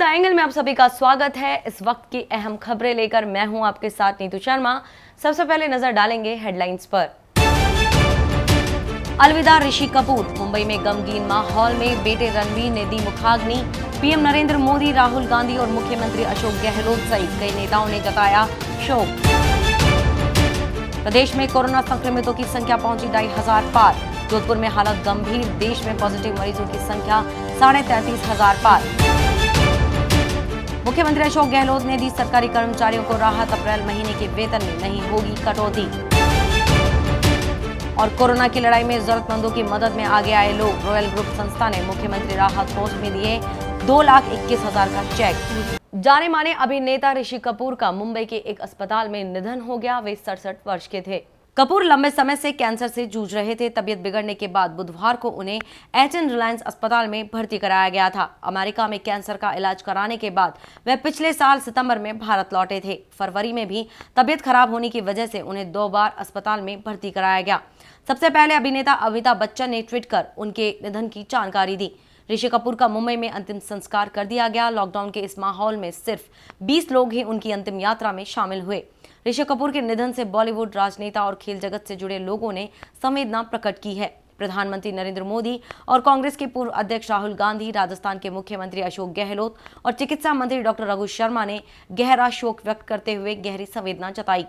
The angle में आप सभी का स्वागत है। इस वक्त की अहम खबरें लेकर मैं हूं आपके साथ नीतू शर्मा। सबसे पहले नजर डालेंगे हेडलाइंस पर। अलविदा ऋषि कपूर, मुंबई में गमगीन माहौल में बेटे रणवीर ने दी मुखाग्नि। पीएम नरेंद्र मोदी, राहुल गांधी और मुख्यमंत्री अशोक गहलोत सहित कई नेताओं ने जताया शोक। प्रदेश में कोरोना संक्रमितों की संख्या पहुंची 2,500 पार। जोधपुर में हालत गंभीर, देश में पॉजिटिव मरीजों की संख्या 33,500 पार। मुख्यमंत्री अशोक गहलोत ने दी सरकारी कर्मचारियों को राहत, अप्रैल महीने के वेतन में नहीं होगी कटौती। और कोरोना की लड़ाई में जरूरतमंदों की मदद में आगे आए लोग। रॉयल ग्रुप संस्था ने मुख्यमंत्री राहत कोष में दिए 2,21,000 का चेक। जाने माने अभिनेता ऋषि कपूर का मुंबई के एक अस्पताल में निधन हो गया। वे 67 वर्ष के थे। कपूर लंबे समय से कैंसर से जूझ रहे थे। तबीयत बिगड़ने के बाद बुधवार को उन्हें एचएन रिलायंस अस्पताल में भर्ती कराया गया था। अमेरिका में कैंसर का इलाज कराने के बाद वे पिछले साल सितंबर में भारत लौटे थे। फरवरी में भी तबीयत खराब होने की वजह से उन्हें 2 बार अस्पताल में भर्ती कराया गया। सबसे पहले अभिनेता अमिताभ बच्चन ने ट्वीट कर उनके निधन की जानकारी दी। ऋषि कपूर का मुंबई में अंतिम संस्कार कर दिया गया। लॉकडाउन के इस माहौल में सिर्फ 20 लोग ही उनकी अंतिम यात्रा में शामिल हुए। ऋषि कपूर के निधन से बॉलीवुड, राजनेता और खेल जगत से जुड़े लोगों ने संवेदना प्रकट की है। प्रधानमंत्री नरेंद्र मोदी और कांग्रेस के पूर्व अध्यक्ष राहुल गांधी, राजस्थान के मुख्यमंत्री अशोक गहलोत और चिकित्सा मंत्री डॉक्टर रघु शर्मा ने गहरा शोक व्यक्त करते हुए गहरी संवेदना जताई।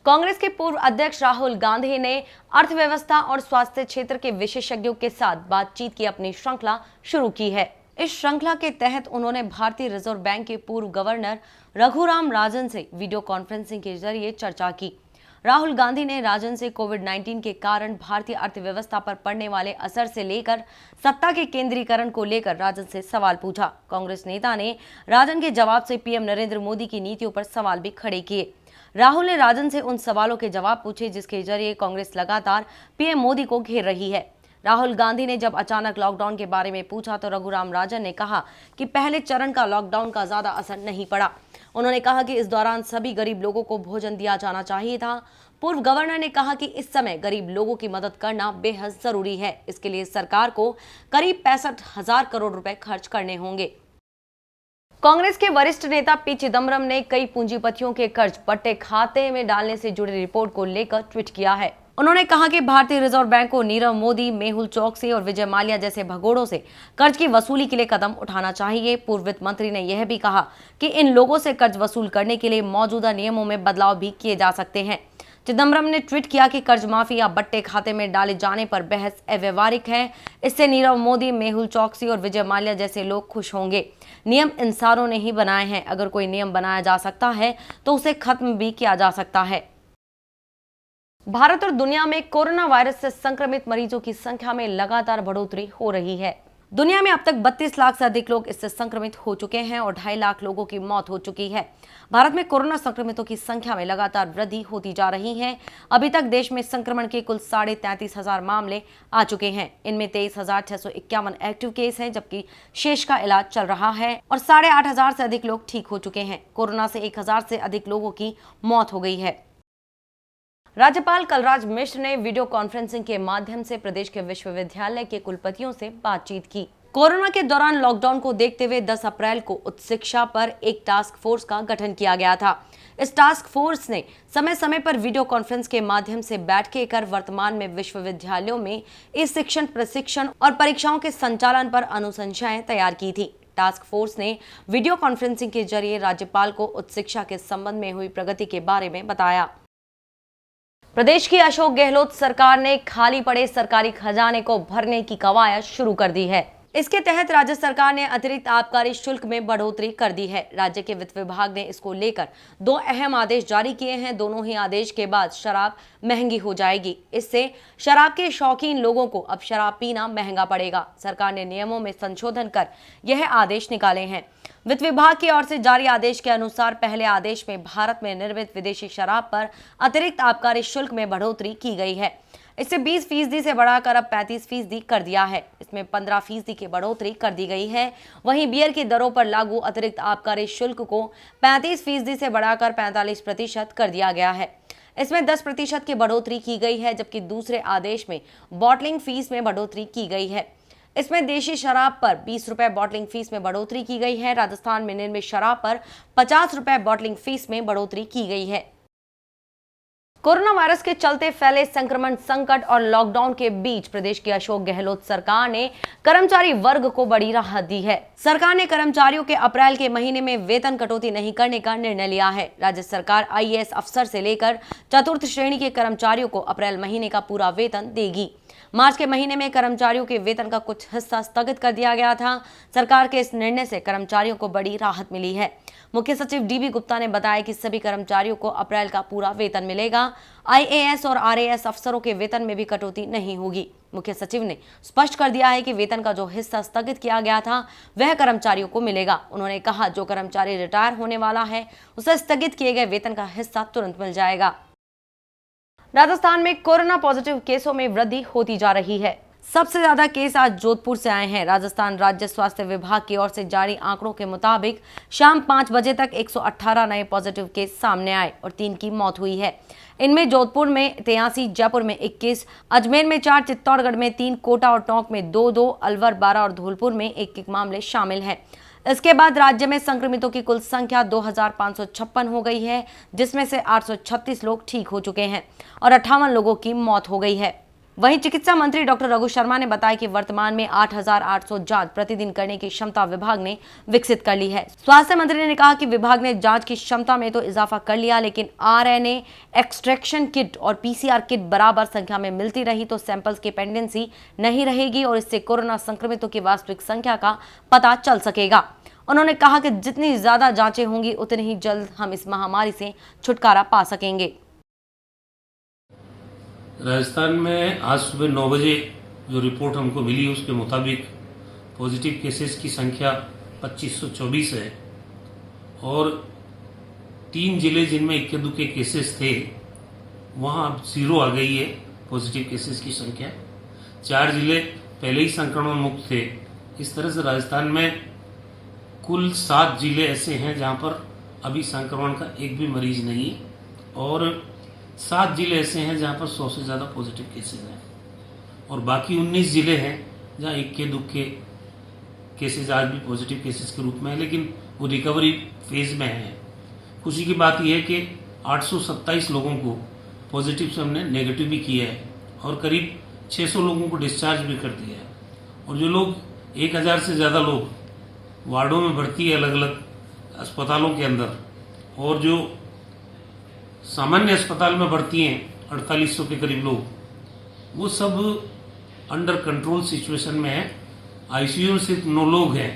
कांग्रेस के पूर्व अध्यक्ष राहुल गांधी ने अर्थव्यवस्था और स्वास्थ्य क्षेत्र के विशेषज्ञों के साथ बातचीत की अपनी श्रृंखला शुरू की है। इस श्रृंखला के तहत उन्होंने भारतीय रिजर्व बैंक के पूर्व गवर्नर रघुराम राजन से वीडियो कॉन्फ्रेंसिंग के जरिए चर्चा की। राहुल गांधी ने राजन से कोविड-19 के कारण भारतीय अर्थव्यवस्था पर पड़ने वाले असर से लेकर सत्ता के केंद्रीकरण को लेकर राजन से सवाल पूछा। कांग्रेस नेता ने राजन के जवाब से पीएम नरेंद्र मोदी की नीतियों पर सवाल भी खड़े किए। राहुल ने राजन से उन सवालों के जवाब पूछे जिसके जरिए कांग्रेस लगातार पीएम मोदी को घेर रही है। राहुल गांधी ने जब अचानक लॉकडाउन के बारे में पूछा तो रघुराम राजन ने कहा कि पहले चरण का लॉकडाउन का ज्यादा असर नहीं पड़ा। उन्होंने कहा कि इस दौरान सभी गरीब लोगों को भोजन दिया जाना चाहिए था। पूर्व गवर्नर ने कहा कि इस समय गरीब लोगों की मदद करना बेहद जरूरी है। इसके लिए सरकार को करीब 65,000 करोड़ रुपए खर्च करने होंगे। कांग्रेस के वरिष्ठ नेता पी चिदम्बरम ने कई पूंजीपतियों के कर्ज पट्टे खाते में डालने से जुड़ी रिपोर्ट को लेकर ट्वीट किया है। उन्होंने कहा कि भारतीय रिजर्व बैंक को नीरव मोदी, मेहुल चोकसी और विजय माल्या जैसे भगोड़ों से कर्ज की वसूली के लिए कदम उठाना चाहिए। पूर्व वित्त मंत्री ने यह भी कहा कि इन लोगों से कर्ज वसूल करने के लिए मौजूदा नियमों में बदलाव भी किए जा सकते हैं। चिदम्बरम ने ट्वीट किया कि कर्ज माफी या बट्टे खाते में डाले जाने पर बहस अव्यवहारिक है। इससे नीरव मोदी, मेहुल चोकसी और विजय माल्या जैसे लोग खुश होंगे। नियम इंसानों ने ही बनाए हैं। अगर कोई नियम बनाया जा सकता है तो उसे खत्म भी किया जा सकता है। भारत और दुनिया में कोरोना वायरस से संक्रमित मरीजों की संख्या में लगातार बढ़ोतरी हो रही है। दुनिया में अब तक 32 लाख से अधिक लोग इससे संक्रमित हो चुके हैं और 2.5 लाख लोगों की मौत हो चुकी है। भारत में कोरोना संक्रमितों की संख्या में लगातार वृद्धि होती जा रही है। अभी तक देश में संक्रमण के कुल 33,500 मामले आ चुके हैं। इनमें 23,651 एक्टिव केस हैं, जबकि शेष का इलाज चल रहा है और 8,500 से अधिक लोग ठीक हो चुके हैं। कोरोना से 1,000 से अधिक लोगों की मौत हो गई है। राज्यपाल कलराज मिश्र ने वीडियो कॉन्फ्रेंसिंग के माध्यम से प्रदेश के विश्वविद्यालय के कुलपतियों से बातचीत की। कोरोना के दौरान लॉकडाउन को देखते हुए 10 अप्रैल को उच्च शिक्षा पर एक टास्क फोर्स का गठन किया गया था। इस टास्क फोर्स ने समय समय पर वीडियो कॉन्फ्रेंस के माध्यम से बैठकें कर वर्तमान में विश्वविद्यालयों में इस शिक्षण, प्रशिक्षण और परीक्षाओं के संचालन पर अनुशंसाएं तैयार की थी। टास्क फोर्स ने वीडियो कॉन्फ्रेंसिंग के जरिए राज्यपाल को उच्च शिक्षा के संबंध में हुई प्रगति के बारे में बताया। प्रदेश की अशोक गहलोत सरकार ने खाली पड़े सरकारी खजाने को भरने की कवायद शुरू कर दी है। इसके तहत राज्य सरकार ने अतिरिक्त आबकारी शुल्क में बढ़ोतरी कर दी है। राज्य के वित्त विभाग ने इसको लेकर 2 अहम आदेश जारी किए हैं। दोनों ही आदेश के बाद शराब महंगी हो जाएगी। इससे शराब के शौकीन लोगों को अब शराब पीना महंगा पड़ेगा। सरकार ने नियमों में संशोधन कर यह आदेश निकाले हैं। वित्त विभाग की ओर से जारी आदेश के अनुसार पहले आदेश में भारत में निर्मित विदेशी शराब पर अतिरिक्त आबकारी शुल्क में बढ़ोतरी की गई है। इसे 20% से बढ़ाकर अब 35% कर दिया है। इसमें 15% की बढ़ोतरी कर दी गई है। वहीं बियर की दरों पर लागू अतिरिक्त आबकारी शुल्क को 35% से बढ़ाकर 45% कर दिया गया है। इसमें 10% की बढ़ोतरी की गई है, जबकि दूसरे आदेश में बॉटलिंग फीस में बढ़ोतरी की गई है। इसमें देशी शराब पर 20 रुपए बॉटलिंग फीस में बढ़ोतरी की गई है। राजस्थान में निर्मित शराब पर 50 रुपए बॉटलिंग फीस में बढ़ोतरी की गई है। कोरोना वायरस के चलते फैले संक्रमण संकट और लॉकडाउन के बीच प्रदेश की अशोक गहलोत सरकार ने कर्मचारी वर्ग को बड़ी राहत दी है। सरकार ने कर्मचारियों के अप्रैल के महीने में वेतन कटौती नहीं करने का निर्णय लिया है। राज्य सरकार आईएएस अफसर से लेकर चतुर्थ श्रेणी के कर्मचारियों को अप्रैल महीने का पूरा वेतन देगी। मार्च के महीने में कर्मचारियों के वेतन का कुछ हिस्सा स्थगित कर दिया गया था। सरकार के इस निर्णय से कर्मचारियों को बड़ी राहत मिली है। मुख्य सचिव डीबी गुप्ता ने बताया कि सभी कर्मचारियों को अप्रैल का पूरा वेतन मिलेगा। आईएएस और आरएएस अफसरों के वेतन में भी कटौती नहीं होगी। मुख्य सचिव ने स्पष्ट कर दिया है कि वेतन का जो हिस्सा स्थगित किया गया था वह कर्मचारियों को मिलेगा। उन्होंने कहा, जो कर्मचारी रिटायर होने वाला है उसे स्थगित किए गए वेतन का हिस्सा तुरंत मिल जाएगा। राजस्थान में कोरोना पॉजिटिव केसों में वृद्धि होती जा रही है। सबसे ज्यादा केस आज जोधपुर से आए हैं। राजस्थान राज्य स्वास्थ्य विभाग की ओर से जारी आंकड़ों के मुताबिक शाम 5 बजे तक 118 नए पॉजिटिव केस सामने आए और 3 की मौत हुई है। इनमें जोधपुर में 83, जयपुर में 21, अजमेर में 4, चित्तौड़गढ़ में 3, कोटा और टोंक में 2, अलवर 12 और धौलपुर में 1 मामले शामिल हैं। इसके बाद राज्य में संक्रमितों की कुल संख्या 2556 हो गई है, जिसमें से 836 लोग ठीक हो चुके हैं और 58 लोगों की मौत हो गई है। वहीं चिकित्सा मंत्री डॉक्टर रघु शर्मा ने बताया कि वर्तमान में 8800 जांच प्रतिदिन करने की क्षमता विभाग ने विकसित कर ली है। स्वास्थ्य मंत्री ने कहा कि विभाग ने जांच की क्षमता में तो इजाफा कर लिया, लेकिन आरएनए एक्सट्रैक्शन किट और पीसीआर किट बराबर संख्या में मिलती रही तो सैंपल्स की पेंडेंसी नहीं रहेगी और इससे कोरोना संक्रमितों की वास्तविक संख्या का पता चल सकेगा। उन्होंने कहा कि जितनी ज्यादा जांचें होंगी उतनी ही जल्द हम इस महामारी से छुटकारा पा सकेंगे। राजस्थान में आज सुबह 9 बजे जो रिपोर्ट हमको मिली उसके मुताबिक पॉजिटिव केसेस की संख्या 2524 है और 3 जिले जिनमें इक्के दुक्के केसेस थे वहां अब 0 आ गई है पॉजिटिव केसेस की संख्या। 4 जिले पहले ही संक्रमण मुक्त थे। इस तरह से राजस्थान में कुल 7 जिले ऐसे हैं जहां पर अभी संक्रमण का एक भी मरीज नहीं है और 7 जिले ऐसे हैं जहां पर 100 से ज़्यादा पॉजिटिव केसेस हैं और बाकी 19 जिले हैं जहां इक्के दुक्के केसेस आज भी पॉजिटिव केसेस के रूप में है, लेकिन वो रिकवरी फेज में है। खुशी की बात यह है कि 827 लोगों को पॉजिटिव से हमने नेगेटिव भी किया है और करीब 600 लोगों को डिस्चार्ज भी कर दिया है और जो लोग 1000 से ज़्यादा लोग वार्डों में भर्ती है अलग अलग अस्पतालों के अंदर और जो सामान्य अस्पताल में भर्ती हैं 4800 के करीब लोग, वो सब अंडर कंट्रोल सिचुएशन में है। आईसीयू में सिर्फ 9 लोग हैं,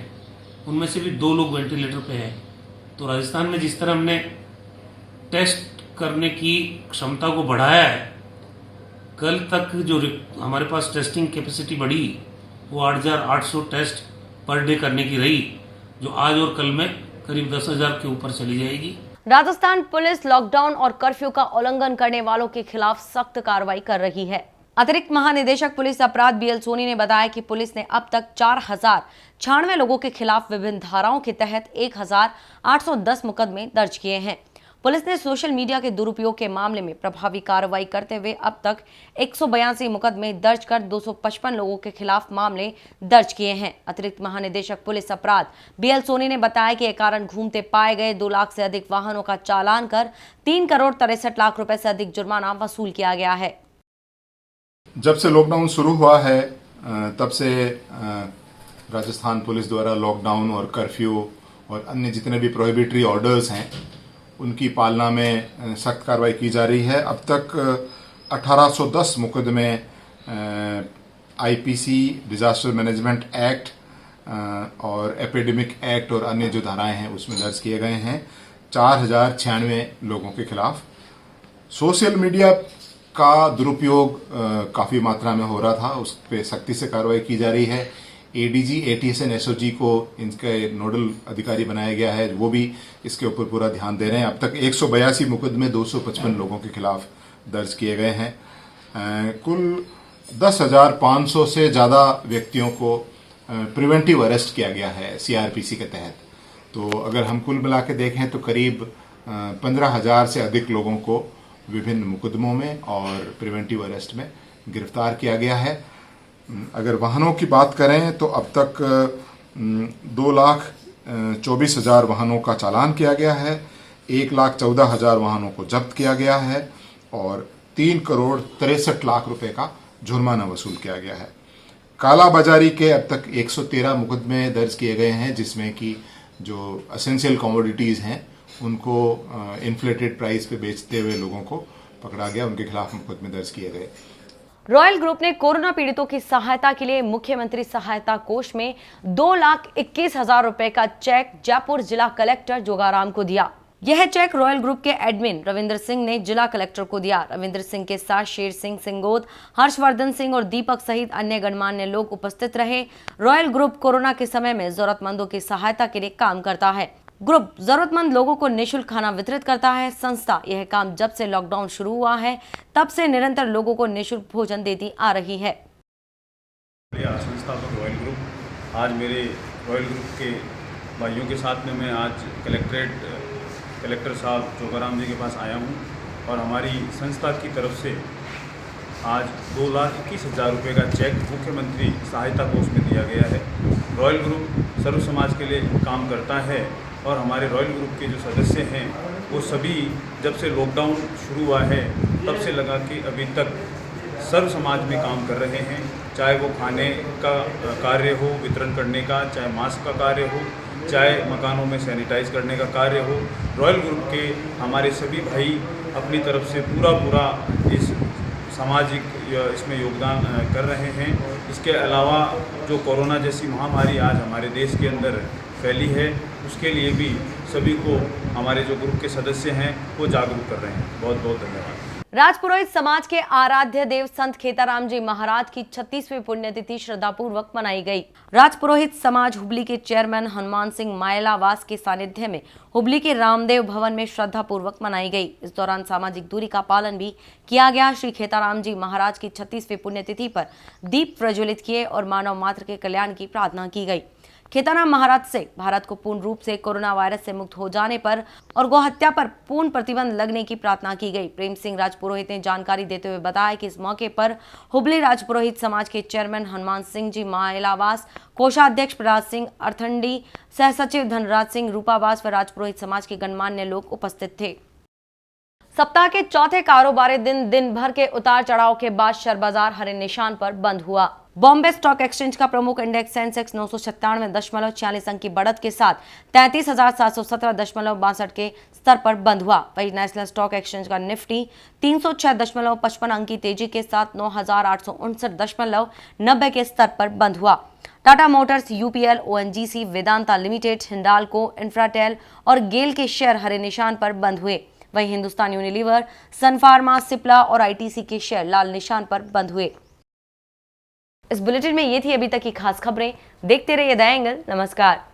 उनमें से भी 2 लोग वेंटिलेटर पे हैं। तो राजस्थान में जिस तरह हमने टेस्ट करने की क्षमता को बढ़ाया है, कल तक जो हमारे पास टेस्टिंग कैपेसिटी बढ़ी वो 8800 टेस्ट पर डे करने की रही, जो आज और कल में करीब 10,000 के ऊपर चली जाएगी। राजस्थान पुलिस लॉकडाउन और कर्फ्यू का उल्लंघन करने वालों के खिलाफ सख्त कार्रवाई कर रही है। अतिरिक्त महानिदेशक पुलिस अपराध बीएल सोनी ने बताया कि पुलिस ने अब तक 4096 लोगों के खिलाफ विभिन्न धाराओं के तहत 1810 मुकदमे दर्ज किए हैं। पुलिस ने सोशल मीडिया के दुरुपयोग के मामले में प्रभावी कार्रवाई करते हुए अब तक 182 मुकदमे दर्ज कर 255 लोगों के खिलाफ मामले दर्ज किए हैं। अतिरिक्त महानिदेशक पुलिस अपराध बीएल सोनी ने बताया कि कारण घूमते पाए गए 2 लाख से अधिक वाहनों का चालान कर 3 करोड़ 63 लाख रुपए से अधिक जुर्माना वसूल किया गया है। जब से लॉकडाउन शुरू हुआ है तब से राजस्थान पुलिस द्वारा लॉकडाउन और कर्फ्यू और अन्य जितने भी प्रोहिबिटरी ऑर्डर्स हैं उनकी पालना में सख्त कार्रवाई की जा रही है। अब तक 1810 मुकदमे आईपीसी, डिजास्टर मैनेजमेंट एक्ट और एपिडेमिक एक्ट और अन्य जो धाराएं हैं उसमें दर्ज किए गए हैं। 4096 लोगों के खिलाफ सोशल मीडिया का दुरुपयोग काफ़ी मात्रा में हो रहा था, उस पर सख्ती से कार्रवाई की जा रही है। एडीजी, एटीएसएन, एसओजी को इनके नोडल अधिकारी बनाया गया है, वो भी इसके ऊपर पूरा ध्यान दे रहे हैं। अब तक 182 मुकदमे 255 लोगों के खिलाफ दर्ज किए गए हैं। कुल 10,500 से ज़्यादा व्यक्तियों को प्रिवेंटिव अरेस्ट किया गया है सीआरपीसी के तहत। तो अगर हम कुल मिला के देखें तो करीब 15,000 से अधिक लोगों को विभिन्न मुकदमों में और प्रिवेंटिव अरेस्ट में गिरफ्तार किया गया है। अगर वाहनों की बात करें तो अब तक 2,24,000 वाहनों का चालान किया गया है, 1,14,000 वाहनों को जब्त किया गया है और 3,63,00,000 रुपए का जुर्माना वसूल किया गया है। कालाबाजारी के अब तक 113 मुकदमे दर्ज किए गए हैं, जिसमें कि जो एसेंशियल कमोडिटीज़ हैं उनको इन्फ्लेटेड प्राइस पे बेचते हुए लोगों को पकड़ा गया, उनके खिलाफ मुकदमे दर्ज किए गए। रॉयल ग्रुप ने कोरोना पीड़ितों की सहायता के लिए मुख्यमंत्री सहायता कोष में 2,21,000 रुपए का चेक जयपुर जिला कलेक्टर जोगाराम को दिया। यह चेक रॉयल ग्रुप के एडमिन रविंद्र सिंह ने जिला कलेक्टर को दिया। रविंद्र सिंह के साथ शेर सिंह सिंगोद, हर्षवर्धन सिंह और दीपक सहित अन्य गणमान्य लोग उपस्थित रहे। रॉयल ग्रुप कोरोना के समय में जरूरतमंदों की सहायता के लिए काम करता है। ग्रुप जरूरतमंद लोगों को निःशुल्क खाना वितरित करता है। संस्था यह काम जब से लॉकडाउन शुरू हुआ है तब से निरंतर लोगों को निःशुल्क भोजन देती आ रही है। संस्थापक रॉयल ग्रुप, आज मेरे रॉयल ग्रुप के भाइयों के साथ में मैं आज कलेक्टर साहब जोगाराम जी के पास आया हूं और हमारी संस्था की तरफ से आज 2,21,000 रुपये का चेक मुख्यमंत्री सहायता कोष में दिया गया है। रॉयल ग्रुप सर्व समाज के लिए काम करता है और हमारे रॉयल ग्रुप के जो सदस्य हैं वो सभी जब से लॉकडाउन शुरू हुआ है तब से लगा के अभी तक सर्व समाज में काम कर रहे हैं, चाहे वो खाने का कार्य हो, वितरण करने का, चाहे मास्क का कार्य हो, चाहे मकानों में सैनिटाइज करने का कार्य हो। रॉयल ग्रुप के हमारे सभी भाई अपनी तरफ से पूरा इस सामाजिक इसमें योगदान कर रहे हैं। इसके अलावा जो कोरोना जैसी महामारी आज हमारे देश के अंदर फैली है उसके लिए भी सभी को हमारे जो ग्रुप के सदस्य हैं वो जागरूक कर रहे हैं। बहुत बहुत धन्यवाद। राजपुरोहित समाज के आराध्य देव संत खेताराम जी महाराज की 36वीं पुण्यतिथि श्रद्धापूर्वक मनाई गई। राजपुरोहित समाज हुबली के चेयरमैन हनुमान सिंह मायलावास के सानिध्य में हुबली के रामदेव भवन में श्रद्धापूर्वक मनाई गई। इस दौरान सामाजिक दूरी का पालन भी किया गया। श्री खेताराम जी महाराज की 36वीं पुण्यतिथि पर दीप प्रज्वलित किए और मानव मात्र के कल्याण की प्रार्थना की गई। खेताराम महाराज से भारत को पूर्ण रूप से कोरोना वायरस से मुक्त हो जाने पर और गौहत्या पर पूर्ण प्रतिबंध लगने की प्रार्थना की गई। प्रेम सिंह राजपुरोहित ने जानकारी देते हुए बताया कि इस मौके पर हुबली राजपुरोहित समाज के चेयरमैन हनुमान सिंह जी मायलावास, कोषाध्यक्ष प्रहलाद सिंह अर्थंडी, सह सचिव धनराज सिंह रूपावास व राजपुरोहित समाज के गणमान्य लोग उपस्थित थे। सप्ताह के चौथे कारोबारी दिन भर के उतार चढ़ाव के बाद शेयर बाजार हरे निशान पर बंद हुआ। बॉम्बे स्टॉक एक्सचेंज का प्रमुख इंडेक्स सेंसेक्स 997.46 अंक की बढ़त के साथ 33,717.62 के स्तर पर बंद हुआ। वहीं नेशनल स्टॉक एक्सचेंज का निफ्टी 306.55 अंक की तेजी के साथ 9,859.90 के स्तर पर बंद हुआ। Tata Motors, UPL, ONGC, Vedanta limited, Hindalco, Infratel और गेल के शेयर हरे निशान पर बंद हुए। वहीं हिंदुस्तान यूनिलीवर, सन फार्मा, सिप्ला और आईटीसी के शेयर लाल निशान पर बंद हुए। इस बुलेटिन में ये थी अभी तक की खास खबरें। देखते रहिए द एंगल। नमस्कार।